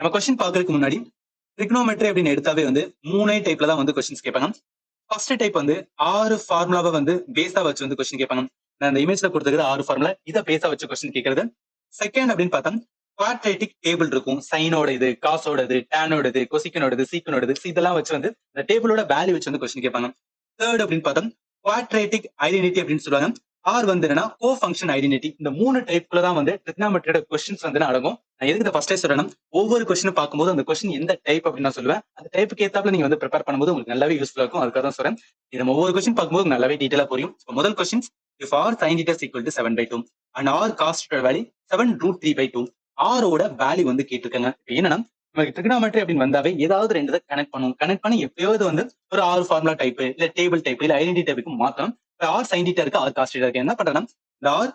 நம்ம கொஸ்டின் பாக்குறதுக்கு முன்னாடி ட்ரிக்னோமெட்ரி அப்படின்னு எடுத்தாவே வந்து மூணே டைப்ல தான் வந்து கொஸ்டின்ஸ் கேட்பாங்க. ஃபர்ஸ்ட் டைப் வந்து 6 ஃபார்முலாவை வந்து பேஸா வச்சு வந்து கொஸ்டின் கேட்பாங்க. நான் இந்த இமேஜ்ல கொடுத்துருக்கிற 6 ஃபார்முலா இதை பேஸா வச்சு கொஸ்டின் கேட்கறது. செகண்ட் அப்படின்னு பார்த்தா குவாட்ரேட்டிக் டேபிள் இருக்கும். சைனோட இது, காசோட டேனோட இது, கொசிக்கனோட இது, சீக்கனோட இது, இதெல்லாம் வச்சு வந்து இந்த டேபிளோட வேல்யூ வச்சு வந்து கொஸ்டின் கேட்பாங்க. தேர்ட் அப்படின்னு பார்த்தா குவாட்ரேட்டிக் ஐடென்டிட்டி அப்படின்னு சொல்லுவாங்க. ஆர் வந்து என்னன்னா கோ ஃபங்க்ஷன் ஐடென்டிட்டி. இந்த மூணு டைப்ல தான் வந்து ட்ரிக்னாமெட்ரியோட கொஸ்டின்ஸ் வந்து அடங்கும். நான் எதுக்கு ஃபர்ஸ்டே சொல்றேன், ஒவ்வொரு கொஸ்டினும் பார்க்கும்போது அந்த கொஸ்டின் எந்த டைப் அப்படின்னு நான் சொல்லுவேன். அந்த டைப்புக்கு ஏத்தாப்புல நீங்க வந்து ப்ரிப்பேர் பண்ணும்போது உங்களுக்கு நல்லாவே யூஸ்ஃபுல்லா இருக்கும். அதுக்காக தான் சொல்றேன். இது நம்ம ஒவ்வொரு கொஸ்டின் பார்க்கும்போது நல்லாவே டீடைலா புரியும். முதல் question, if r sin theta is equal to 7/2 and r cos theta value 7√3/2, r ஓட வேல்யூ வந்து கேட்டிருக்காங்க. இப்போ என்னன்னா நமக்கு ட்ரிக்னாமெட்ரி அப்படின்னு வந்தாவே ஏதாவது ரெண்டு இதை கனெக்ட் பண்ணுவோம். கனெக்ட் பண்ணி எப்பயாவது வந்து ஒரு 6 ஃபார்முலா டைப் இல்ல டேபிள் டைப் இல்ல ஐடென்டி டைப்புக்கு மாத்தணும். ஆர் சைன் தீட்டா இருக்கு, ஆர் காஸ் தீட்டா இருக்கு. என்ன பண்றேன்னா இந்த R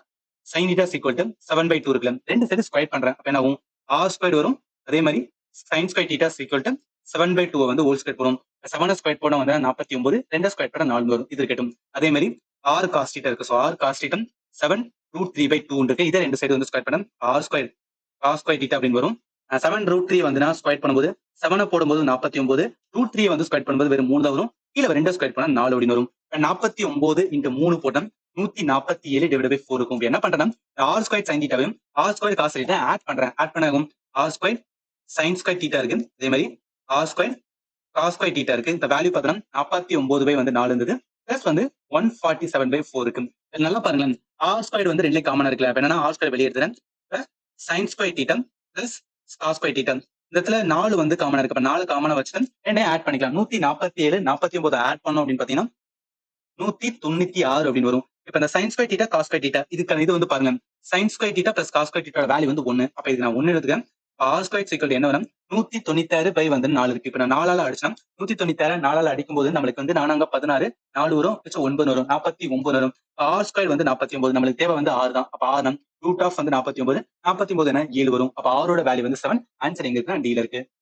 sine theta equal to 7/2 இருக்குல்ல, ரெண்டு சைடு ஸ்கொயர் பண்றேன். அப்ப என்ன ஆகும், ஆர் ஸ்கொயர் வரும். அதே மாதிரி sign square theta equal to 7/2 வந்து ஹோல் ஸ்கொயர் போடும். 7 ஸ்கொயர் போட வந்து 49, 2 ஸ்கொயர் போட 4 வரும். இது இருக்கட்டும். அதே மாதிரி ஆர் காஸ் தீட்டா இருக்கு. ஸோ ஆர் காஸ் தீட்டா 7√3/2 இருக்கு. இதை ரெண்டு சைடு வந்து ஸ்கொயர் பண்ண R square cos square theta அப்படின்னு வரும். 7√3 வந்து ஸ்கொயர் பண்ணும்போது 7 போடும்போது 49, √3 வந்து ஸ்கொயர் பண்ணும்போது வெறும் 3 தான் வரும். கீழே 2 ஸ்கொயர் பண்ணா 4 அப்படின்னு வரும். 49 இன்டு 3 போட்டோம் 147 டிவைட் பை 4 இருக்கும். என்ன பண்றேன்னா ஆர் ஸ்கொயர் சைன் தீட்டாவையும் R square cos theta add பண்றேன். ஆட் பண்ணாகும் R square sine square theta இருக்கு. அதே மாதிரி R square cos square theta இருக்கு. இந்த வேல்யூ பார்த்தோம்னா 49 பை வந்து 4 இருந்தது. பிளஸ் வந்து 147/4 இருக்கு. நல்லா பாருங்களேன், ஆர் ஸ்கொயர் வந்து ரெண்டுல காமனா இருக்குல்ல. அப்ப என்னன்னா ஆர் ஸ்கொயர் வெளியே எடுத்துறேன். Sine square theta plus cos square theta. இந்த இடத்துல 4 வந்து காமனா இருக்கு. அப்ப 4 காமனா வச்சுட்டு ரெண்டையும் ஆட் பண்ணிக்கலாம். 147 49 ஆட் பண்ணோம் அப்படின்னு பாத்தீங்கன்னா 196 அப்படின்னு வரும். இப்ப இந்த sine square theta cos square theta இதுக்கான இது வந்து பாருங்க, sine square theta plus cos square theta value வந்து 1. அப்ப இது நான் 1 எடுத்துக்கேன். ஆர் ஸ்கொயர் சீக்கிரம் என்ன வரும், 196 பை வந்து 4 இருக்கு. இப்ப நான் 4ஆல அடிச்சேன். 196 4ஆல அடிக்கும் போது நம்மளுக்கு வந்து 4 16 4 வரும், 9 வரும், 49 வரும். ஆர் ஸ்கொயர் வந்து 49, நம்மளுக்கு தேவை வந்து 6 தான். அப்ப 6 தான் ரூட் ஆஃப் வந்து 49 என்ன 7 வரும். அப்ப ஆரோட வேல்யூ வந்து 7. ஆன்சர் எங்க இருக்கு, டில இருக்கு.